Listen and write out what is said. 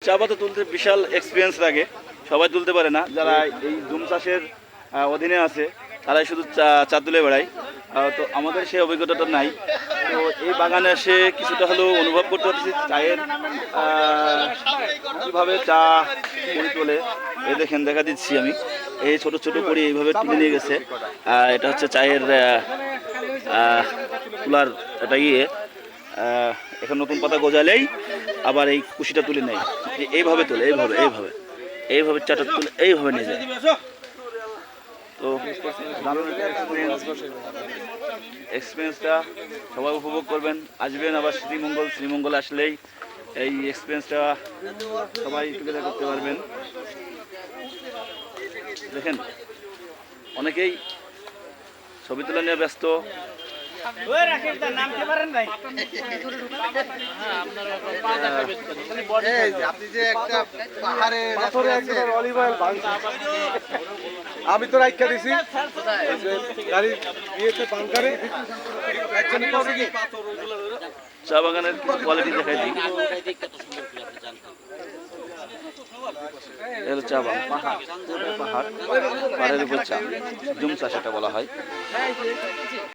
চা পাতা তুলতে বিশাল এক্সপিরিয়েন্স লাগে, সবাই তুলতে পারে না। যারা এই জুম চাষের অধীনে আছে তারাই শুধু চা তুলে বেড়ায়। তো আমাদের সেই অভিজ্ঞতাটা নাই। তো এই বাগানে এসে কিছুটা হলেও অনুভব করতে পারছি চায়ের কীভাবে চা করে তোলে। এই দেখেন, দেখা দিচ্ছি আমি, এই ছোট ছোট করে এইভাবে তুলে নিয়ে গেছে। এটা হচ্ছে চায়ের তুলার এটা এখন নতুন পাতা গজালেই আবার এই কুশিটা তুলে নেয়, এইভাবে তোলে, এইভাবে এইভাবে এইভাবে চাটা তুলে এইভাবে নিয়ে যায়। তো এক্সপিরিয়েন্সটা সবাই উপভোগ করবেন, আসবেন আবার শ্রীমঙ্গল আসলেই এই এক্সপিরিয়েন্সটা সবাই টুগেদার করতে পারবেন। দেখেন, অনেকেই ছবি তুলে নিয়ে ব্যস্ত। আমি তো রাইখা দিছি গাড়ি দিয়েছে বাংকারে। চা বাগানের কোয়ালিটি দেখাই দিই। চা বাগান, পাহাড়, পাহাড়ের উপর চা, জুম চা সেটা বলা হয়।